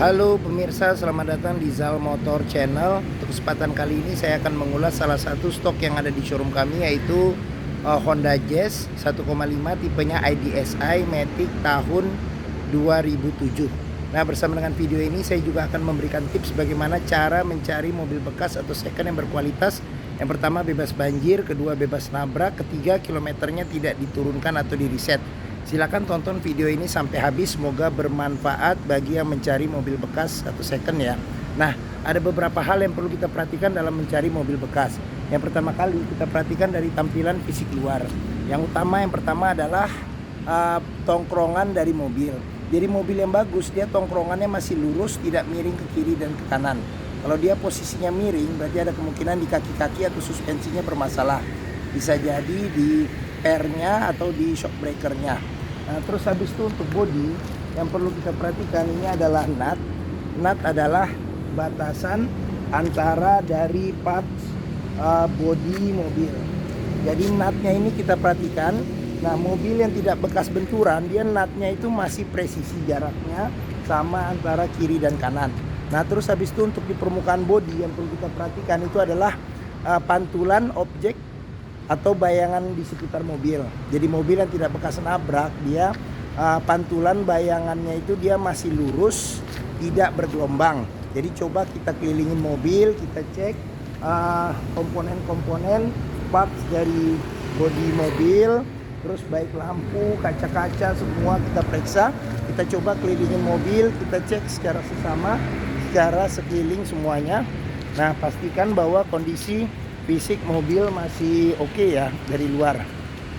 Halo pemirsa, selamat datang di Zal Motor Channel. Untuk kesempatan kali ini saya akan mengulas salah satu stok yang ada di showroom kami, yaitu Honda Jazz 1,5 tipenya IDSI Matic tahun 2007. Nah, bersama dengan video ini saya juga akan memberikan tips bagaimana cara mencari mobil bekas atau second yang berkualitas. Yang pertama, bebas banjir, kedua bebas nabrak, ketiga kilometernya tidak diturunkan atau di reset. Silakan tonton video ini sampai habis, semoga bermanfaat bagi yang mencari mobil bekas atau second ya. Nah, ada beberapa hal yang perlu kita perhatikan dalam mencari mobil bekas. Yang pertama kali kita perhatikan dari tampilan fisik luar. Yang pertama adalah tongkrongan dari mobil. Jadi mobil yang bagus, dia tongkrongannya masih lurus, tidak miring ke kiri dan ke kanan. Kalau dia posisinya miring, berarti ada kemungkinan di kaki-kaki atau suspensinya bermasalah. Bisa jadi di pairnya atau di shock breakernya. Nah, terus habis itu untuk bodi yang perlu kita perhatikan, ini adalah nut. Nut adalah batasan antara dari parts bodi mobil. Jadi nutnya ini kita perhatikan. Nah, mobil yang tidak bekas benturan, dia nutnya itu masih presisi jaraknya sama antara kiri dan kanan. Nah, terus habis itu untuk di permukaan bodi yang perlu kita perhatikan itu adalah pantulan objek atau bayangan di sekitar mobil. Jadi mobil yang tidak bekas nabrak, dia pantulan bayangannya itu dia masih lurus, tidak bergelombang. Jadi coba kita kelilingin mobil, kita cek komponen-komponen parts dari bodi mobil, terus baik lampu, kaca-kaca semua kita periksa. Kita coba kelilingin mobil, kita cek secara sesama, secara sekeliling semuanya. Nah, pastikan bahwa kondisi fisik mobil masih oke ya dari luar.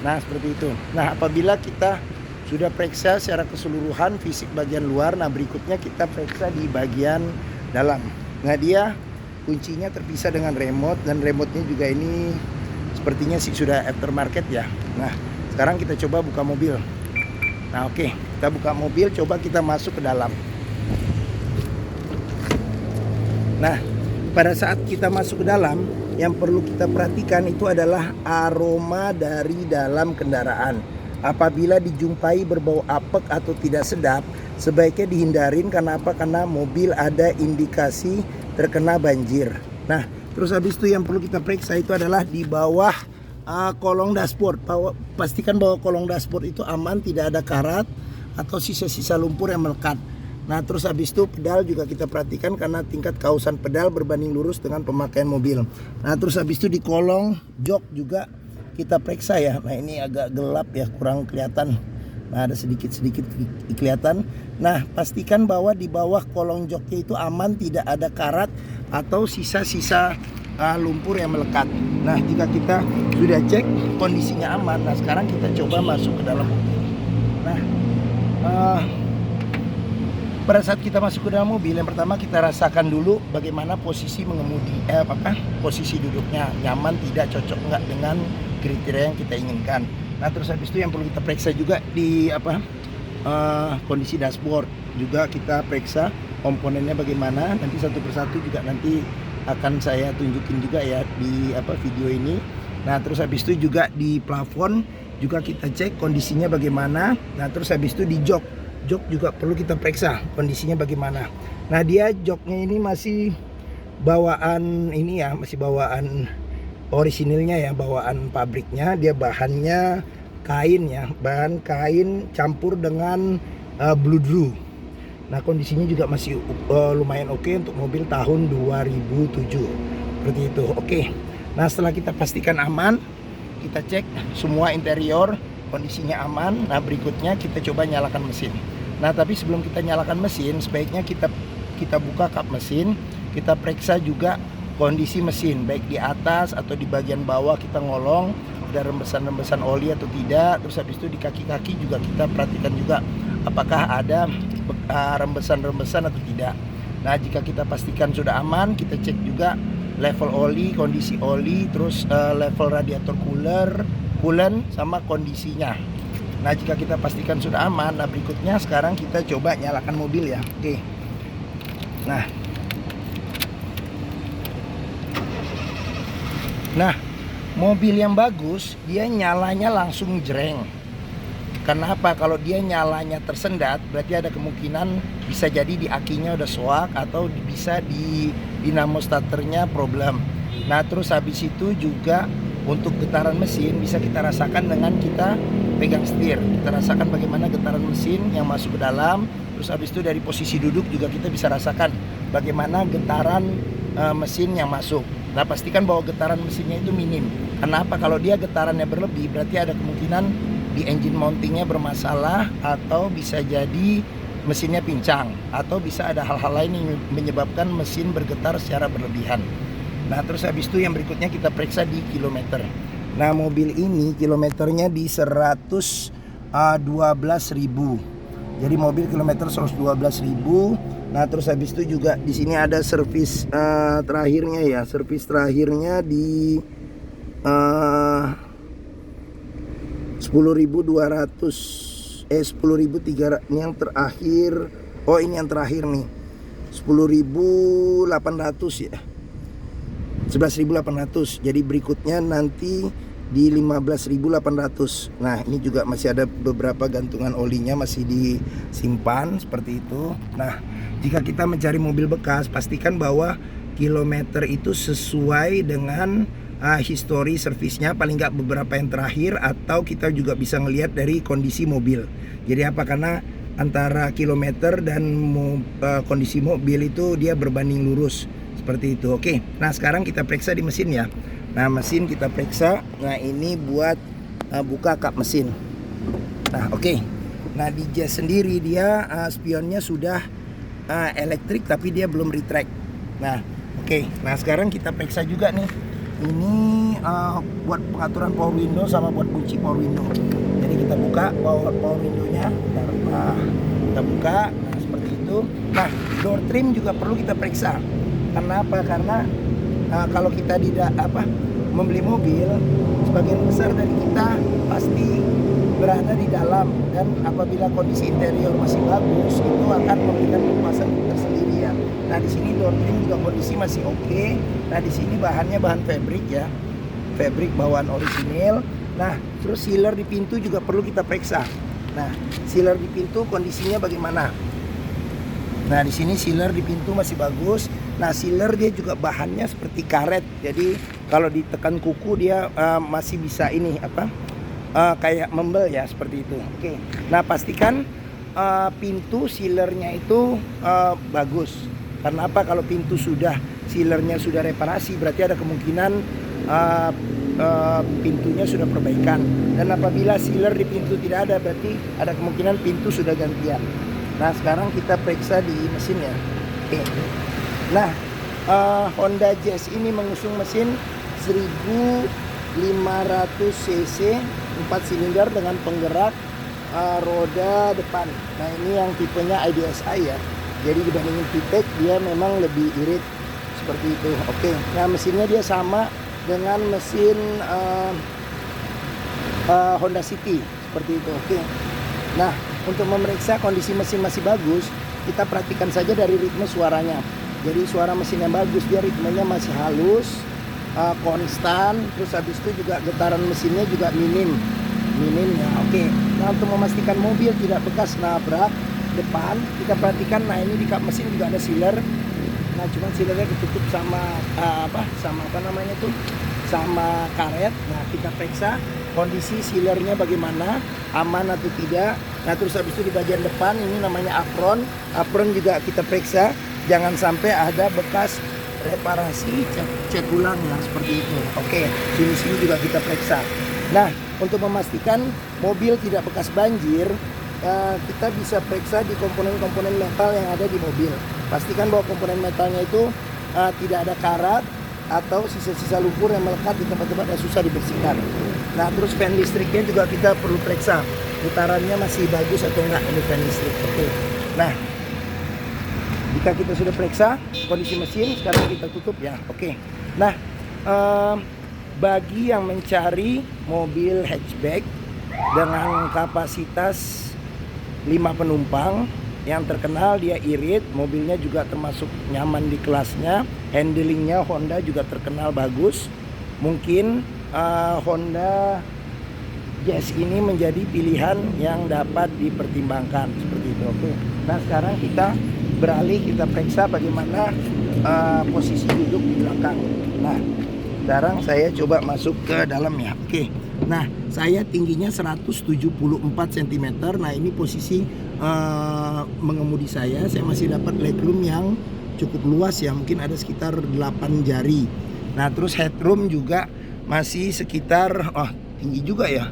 Nah, seperti itu. Nah, apabila kita sudah periksa secara keseluruhan fisik bagian luar, nah berikutnya kita periksa di bagian dalam. Nah, dia kuncinya terpisah dengan remote, dan remote-nya juga ini sepertinya sih sudah aftermarket ya. Nah, sekarang kita coba buka mobil. Nah, oke, kita buka mobil, coba kita masuk ke dalam. Nah, pada saat kita masuk ke dalam, yang perlu kita perhatikan itu adalah aroma dari dalam kendaraan. Apabila dijumpai berbau apek atau tidak sedap, sebaiknya dihindarin. Karena apa? Karena mobil ada indikasi terkena banjir. Nah, terus habis itu yang perlu kita periksa itu adalah di bawah kolong dashboard. Pastikan bahwa kolong dashboard itu aman, tidak ada karat atau sisa-sisa lumpur yang melekat. Nah, terus habis itu pedal juga kita perhatikan karena tingkat kausan pedal berbanding lurus dengan pemakaian mobil. Nah, terus habis itu di kolong jok juga kita periksa ya. Nah, ini agak gelap ya, kurang kelihatan. Nah, ada sedikit-sedikit kelihatan. Nah, pastikan bahwa di bawah kolong joknya itu aman, tidak ada karat atau sisa-sisa lumpur yang melekat. Nah, jika kita sudah cek kondisinya aman, nah sekarang kita coba masuk ke dalam mobil. Nah, pada saat kita masuk ke dalam mobil, yang pertama kita rasakan dulu bagaimana posisi mengemudi, posisi duduknya nyaman, tidak, cocok nggak dengan kriteria yang kita inginkan. Nah, terus habis itu yang perlu kita periksa juga di kondisi dashboard, juga kita periksa komponennya bagaimana. Nanti satu persatu juga nanti akan saya tunjukin juga ya di video ini. Nah, terus habis itu juga di plafon juga kita cek kondisinya bagaimana. Nah, terus habis itu di jok juga perlu kita periksa kondisinya bagaimana. Nah, dia joknya ini masih bawaan ini ya, masih bawaan orisinilnya ya, bawaan pabriknya. Dia bahannya kain ya, bahan kain campur dengan bludru. Nah, kondisinya juga masih lumayan oke untuk mobil tahun 2007 seperti itu. Oke. Nah, setelah kita pastikan aman, kita cek semua interior kondisinya aman. Nah, berikutnya kita coba nyalakan mesin. Nah, tapi sebelum kita nyalakan mesin, sebaiknya kita buka kap mesin, kita periksa juga kondisi mesin, baik di atas atau di bagian bawah kita ngolong, ada rembesan-rembesan oli atau tidak. Terus habis itu di kaki-kaki juga kita perhatikan juga apakah ada rembesan-rembesan atau tidak. Nah, jika kita pastikan sudah aman, kita cek juga level oli, kondisi oli, terus level radiator coolant sama kondisinya. Nah, jika kita pastikan sudah aman, nah berikutnya sekarang kita coba nyalakan mobil ya. Oke. Nah, mobil yang bagus dia nyalanya langsung jreng. Kenapa? Kalau dia nyalanya tersendat, berarti ada kemungkinan bisa jadi di akinya udah soak atau bisa di dinamo starternya problem. Nah terus habis itu juga untuk getaran mesin bisa kita rasakan dengan kita pegang setir. Kita rasakan bagaimana getaran mesin yang masuk ke dalam. Terus habis itu dari posisi duduk juga kita bisa rasakan bagaimana getaran mesin yang masuk. Nah pastikan bahwa getaran mesinnya itu minim. Kenapa? Kalau dia getarannya berlebih berarti ada kemungkinan di engine mountingnya bermasalah, atau bisa jadi mesinnya pincang, atau bisa ada hal-hal lain yang menyebabkan mesin bergetar secara berlebihan. Nah terus habis itu yang berikutnya kita periksa di kilometer. Nah mobil ini kilometernya di 112.000. Jadi mobil kilometer 112.000. Nah terus habis itu juga di sini ada servis terakhirnya ya. Servis terakhirnya di 10.200 10.300 ini yang terakhir. Oh ini yang terakhir nih 10.800 ya, 11.800. Jadi berikutnya nanti di 15.800. Nah ini juga masih ada beberapa gantungan olinya masih disimpan seperti itu. Nah jika kita mencari mobil bekas, pastikan bahwa kilometer itu sesuai dengan histori servisnya, paling nggak beberapa yang terakhir, atau kita juga bisa ngelihat dari kondisi mobil. Jadi apa, karena antara kilometer dan kondisi mobil itu dia berbanding lurus seperti itu. Oke, nah sekarang kita periksa di mesin ya. Nah mesin kita periksa. Nah ini buat buka kap mesin. Nah oke. Nah di Jazz sendiri dia spionnya sudah elektrik tapi dia belum retract. Nah oke. Nah sekarang kita periksa juga nih. Ini buat pengaturan power window sama buat kunci power window. Jadi kita buka power window-nya. Kita buka. Nah seperti itu. Nah door trim juga perlu kita periksa. Kenapa? Karena kalau kita tidak membeli mobil, sebagian besar dari kita pasti berada di dalam, dan apabila kondisi interior masih bagus itu akan memberikan kepuasan tersendiri ya. Nah di sini door trim juga kondisi masih oke. Nah di sini bahannya bahan fabric ya, fabric bawaan orisinil. Nah terus sealer di pintu juga perlu kita periksa. Nah sealer di pintu kondisinya bagaimana? Nah di sini sealer di pintu masih bagus. Nah sealer dia juga bahannya seperti karet, jadi kalau ditekan kuku dia masih bisa ini kayak membel ya, seperti itu. Oke. Nah pastikan pintu sealernya itu bagus. Karena apa? Kalau pintu sealernya sudah reparasi, berarti ada kemungkinan pintunya sudah perbaikan. Dan apabila sealer di pintu tidak ada, berarti ada kemungkinan pintu sudah gantian. Nah sekarang kita periksa di mesin ya. Oke. Nah Honda Jazz ini mengusung mesin 1500 cc 4 silinder dengan penggerak roda depan. Nah ini yang tipenya IDSI ya. Jadi dibandingin VTEC dia memang lebih irit seperti itu. Oke. Nah mesinnya dia sama dengan mesin Honda City seperti itu. Oke. Nah untuk memeriksa kondisi mesin masih bagus, kita perhatikan saja dari ritme suaranya. Jadi suara mesin yang bagus, dia ritmenya masih halus, konstan. Terus habis itu juga getaran mesinnya juga minim ya. Oke. Nah untuk memastikan mobil tidak bekas nabrak depan, kita perhatikan. Nah ini di kap mesin juga ada sealer. Nah cuman sealernya ditutup sama sama karet. Nah kita periksa kondisi sealernya bagaimana, aman atau tidak. Nah terus habis itu di bagian depan ini namanya apron. Apron juga kita periksa, jangan sampai ada bekas reparasi, cek ulang ya, seperti itu. Oke, sini juga kita periksa. Nah untuk memastikan mobil tidak bekas banjir, kita bisa periksa di komponen-komponen metal yang ada di mobil. Pastikan bahwa komponen metalnya itu tidak ada karat atau sisa-sisa lumpur yang melekat di tempat-tempat yang susah dibersihkan. Nah terus fan listriknya juga kita perlu periksa, putarannya masih bagus atau enggak ini fan listrik. Oke. Nah jika kita sudah periksa kondisi mesin, sekarang kita tutup ya. Oke. Nah bagi yang mencari mobil hatchback dengan kapasitas 5 penumpang, yang terkenal dia irit, mobilnya juga termasuk nyaman di kelasnya, handlingnya Honda juga terkenal bagus, mungkin Honda Jazz ini menjadi pilihan yang dapat dipertimbangkan seperti itu. Oke. Nah sekarang kita beralih, kita periksa bagaimana posisi duduk di belakang. Nah sekarang saya coba masuk ke dalam ya. Oke. Nah saya tingginya 174 cm. Nah ini posisi mengemudi saya masih dapat legroom yang cukup luas ya, mungkin ada sekitar 8 jari. Nah terus headroom juga masih sekitar tinggi juga ya,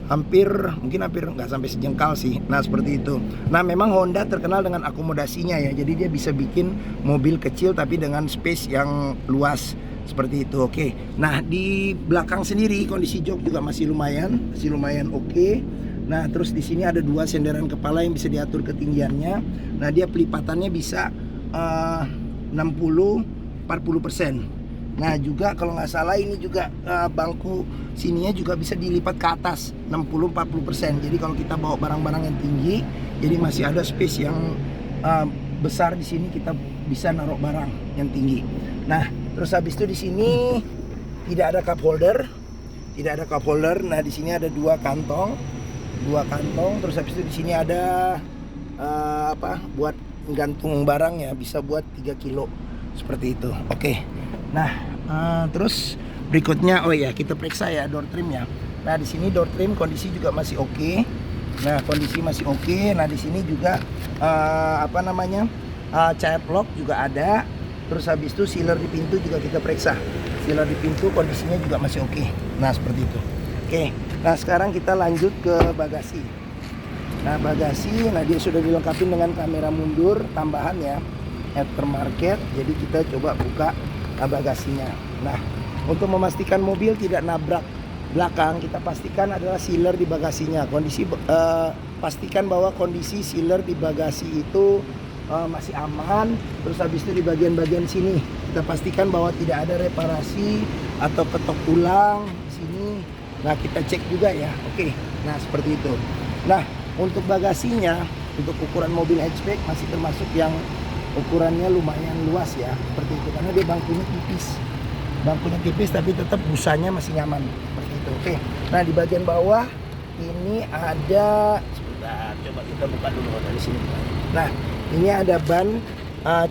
mungkin hampir nggak sampai sejengkal sih. Nah seperti itu. Nah memang Honda terkenal dengan akomodasinya ya, jadi dia bisa bikin mobil kecil tapi dengan space yang luas seperti itu. Oke. Nah di belakang sendiri kondisi jok juga masih lumayan oke. Nah terus di sini ada 2 senderan kepala yang bisa diatur ketinggiannya. Nah dia pelipatannya bisa 60-40%. Nah juga kalau nggak salah ini juga bangku sininya juga bisa dilipat ke atas 60-40%. Jadi kalau kita bawa barang-barang yang tinggi, jadi masih ada space yang besar di sini, kita bisa naruh barang yang tinggi. Nah terus habis itu di sini tidak ada cup holder. Nah di sini ada 2 kantong. Terus habis itu di sini ada buat gantung barang ya, bisa buat 3 kilo seperti itu. Oke. Nah terus berikutnya kita periksa ya door trim ya. Nah di sini door trim kondisi juga masih oke. Nah kondisi masih oke. Nah di sini juga child lock juga ada. Terus habis itu sealer di pintu juga kita periksa. Sealer di pintu kondisinya juga masih oke. Nah seperti itu. Oke. Nah sekarang kita lanjut ke bagasi. Nah bagasi, dia sudah dilengkapi dengan kamera mundur tambahan ya, aftermarket. Jadi kita coba buka bagasinya. Nah untuk memastikan mobil tidak nabrak belakang, kita pastikan adalah sealer di bagasinya. Pastikan bahwa kondisi sealer di bagasi itu masih aman. Terus habis itu di bagian-bagian sini kita pastikan bahwa tidak ada reparasi atau ketok ulang di sini. Nah kita cek juga ya. Oke. Nah seperti itu. Nah untuk bagasinya, untuk ukuran mobil hatchback masih termasuk yang ukurannya lumayan luas ya, seperti itu, karena dia bangkunya tipis tapi tetap busanya masih nyaman seperti itu. Oke. Nah di bagian bawah ini ada, sebentar, coba kita buka dulu dari sini. Nah ini ada ban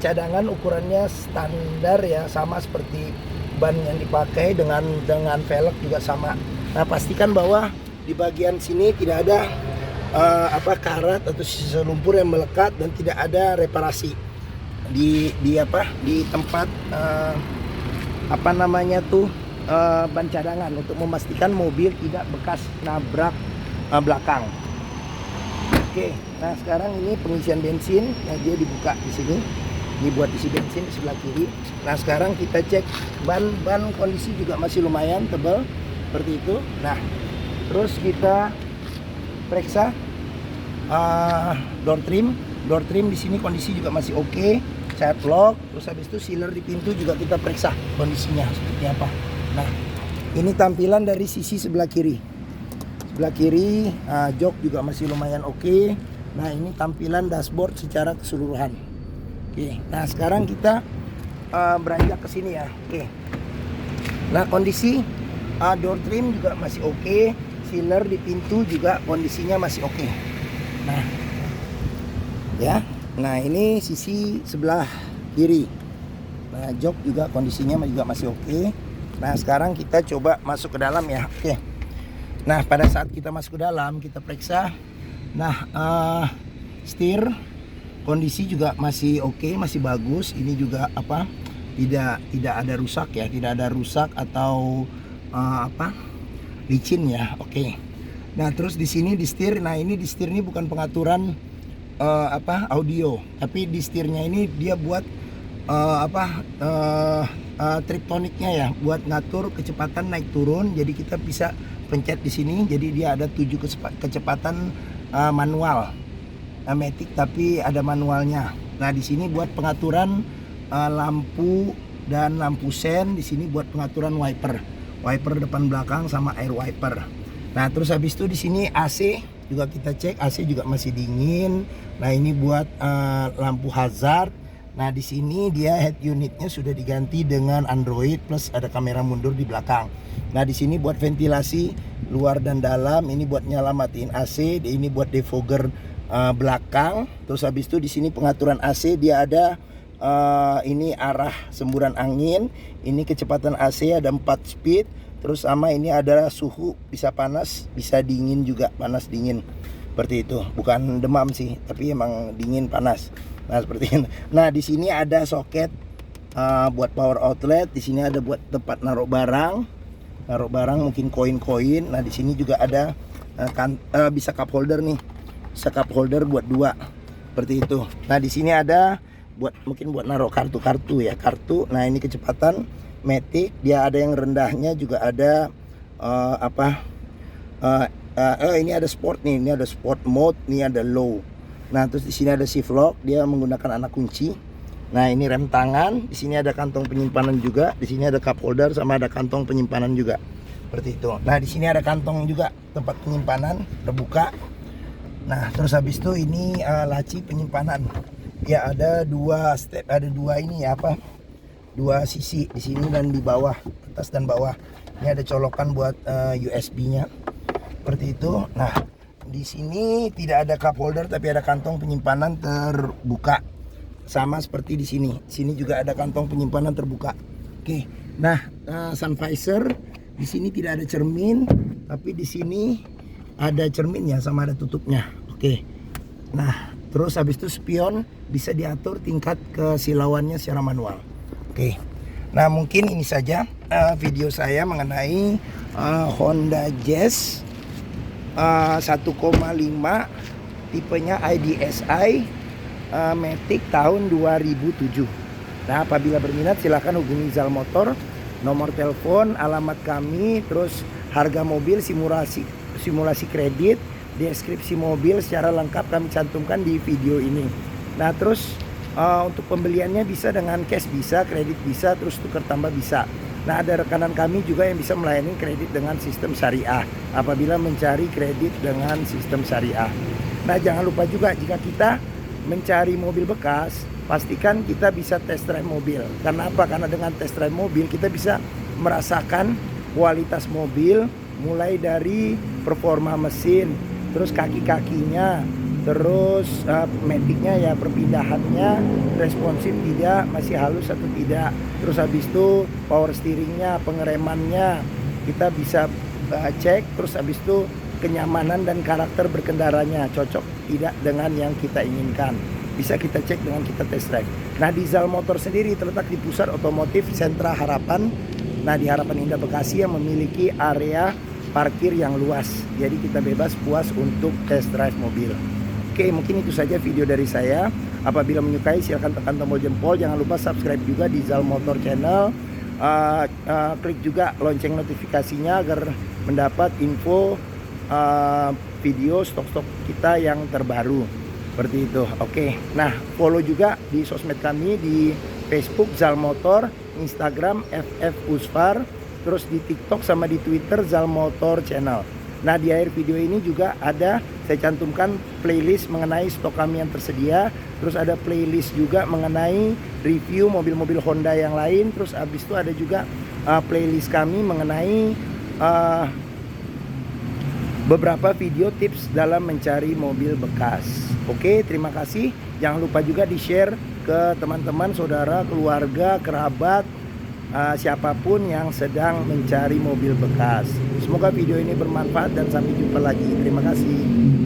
cadangan, ukurannya standar ya, sama seperti ban yang dipakai, dengan velg juga sama. Nah pastikan bahwa di bagian sini tidak ada karat atau sisa lumpur yang melekat, dan tidak ada reparasi di tempat ban cadangan, untuk memastikan mobil tidak bekas nabrak belakang. Oke. Nah sekarang ini pengisian bensin, dia dibuka di sini. Ini buat isi bensin di sebelah kiri. Nah sekarang kita cek ban kondisi juga masih lumayan tebal seperti itu. Nah terus kita periksa door trim di sini kondisi juga masih oke. Child lock, terus habis itu sealer di pintu juga kita periksa kondisinya seperti apa. Nah ini tampilan dari sisi sebelah kiri. Jok juga masih lumayan oke. Nah ini tampilan dashboard secara keseluruhan. Oke. Nah sekarang kita beranjak ke sini ya. Oke. Nah kondisi door trim juga masih oke. Sealer di pintu juga kondisinya masih oke. Nah, ya. Nah, ini sisi sebelah kiri. Nah, jok juga kondisinya juga masih oke. Nah, sekarang kita coba masuk ke dalam ya. Oke. Nah, pada saat kita masuk ke dalam, kita periksa. Nah, setir kondisi juga masih oke, masih bagus. Ini juga tidak ada rusak ya, tidak ada rusak atau licin ya. Oke. Nah terus di sini di setir, ini di setir ini bukan pengaturan audio, tapi di setirnya ini dia buat triptoniknya ya, buat ngatur kecepatan naik turun. Jadi kita bisa pencet di sini, jadi dia ada 7 kecepatan manual, matic tapi ada manualnya. Nah di sini buat pengaturan lampu dan lampu sen, di sini buat pengaturan wiper depan belakang sama air wiper. Nah terus habis itu di sini AC juga kita cek, AC juga masih dingin. Nah ini buat lampu hazard. Nah di sini dia head unitnya sudah diganti dengan Android plus ada kamera mundur di belakang. Nah di sini buat ventilasi luar dan dalam, ini buat nyala matiin AC, ini buat defogger belakang. Terus habis itu di sini pengaturan AC, dia ada ini arah semburan angin, ini kecepatan AC ada 4 speed. Terus sama ini ada suhu, bisa panas bisa dingin juga, panas dingin seperti itu. Bukan demam sih, tapi emang dingin panas. Nah seperti ini. Nah di sini ada soket buat power outlet. Di sini ada buat tempat naruh barang mungkin koin-koin. Nah di sini juga ada bisa cup holder nih, bisa cup holder buat 2 seperti itu. Nah di sini ada mungkin buat naruh kartu ya, kartu. Nah ini kecepatan matic, dia ada yang rendahnya juga ada ini ada sport nih, ini ada sport mode, ini ada low. Nah terus di sini ada shift lock, dia menggunakan anak kunci. Nah ini rem tangan, di sini ada kantong penyimpanan juga, di sini ada cup holder sama ada kantong penyimpanan juga seperti itu. Nah di sini ada kantong juga tempat penyimpanan terbuka. Nah terus habis itu ini laci penyimpanan. Ya ada 2 step, ada 2 ini ya dua sisi di sini dan di bawah, atas dan bawah. Ini ada colokan buat USB-nya seperti itu. Nah di sini tidak ada cup holder tapi ada kantong penyimpanan terbuka sama seperti di sini. Sini juga ada kantong penyimpanan terbuka. Oke. Nah sun visor di sini tidak ada cermin tapi di sini ada cerminnya sama ada tutupnya. Oke. Nah terus habis itu spion bisa diatur tingkat kesilauannya secara manual. Oke. Nah mungkin ini saja video saya mengenai Honda Jazz 1,5 tipenya IDSI Matic tahun 2007. Nah apabila berminat silahkan hubungi Zal Motor, nomor telepon, alamat kami, terus harga mobil, simulasi kredit, deskripsi mobil secara lengkap kami cantumkan di video ini. Nah terus untuk pembeliannya bisa dengan cash, bisa kredit, bisa terus tukar tambah bisa. Nah ada rekanan kami juga yang bisa melayani kredit dengan sistem syariah apabila mencari kredit dengan sistem syariah. Nah jangan lupa juga jika kita mencari mobil bekas, pastikan kita bisa test drive mobil. Karena apa? Karena dengan test drive mobil kita bisa merasakan kualitas mobil, mulai dari performa mesin, terus kaki-kakinya, terus maticnya ya, perpindahannya responsif tidak, masih halus atau tidak. Terus habis itu power steeringnya, pengeremannya kita bisa cek. Terus habis itu kenyamanan dan karakter berkendaranya cocok tidak dengan yang kita inginkan, bisa kita cek dengan kita test drive. Nah di Zal Motor sendiri terletak di pusat otomotif Sentra Harapan. Nah di Harapan Indah Bekasi yang memiliki area parkir yang luas, jadi kita bebas puas untuk test drive mobil. Oke, mungkin itu saja video dari saya. Apabila menyukai silahkan tekan tombol jempol, jangan lupa subscribe juga di Zal Motor channel. Klik juga lonceng notifikasinya agar mendapat info video stok-stok kita yang terbaru seperti itu. Oke. Nah follow juga di sosmed kami di Facebook Zal Motor, Instagram FF Usfar, terus di TikTok sama di Twitter Zal Motor Channel. Nah di akhir video ini juga ada saya cantumkan playlist mengenai stok kami yang tersedia. Terus ada playlist juga mengenai review mobil-mobil Honda yang lain. Terus habis itu ada juga playlist kami mengenai beberapa video tips dalam mencari mobil bekas. Oke, terima kasih. Jangan lupa juga di-share ke teman-teman, saudara, keluarga, kerabat, siapapun yang sedang mencari mobil bekas. Semoga video ini bermanfaat dan sampai jumpa lagi. Terima kasih.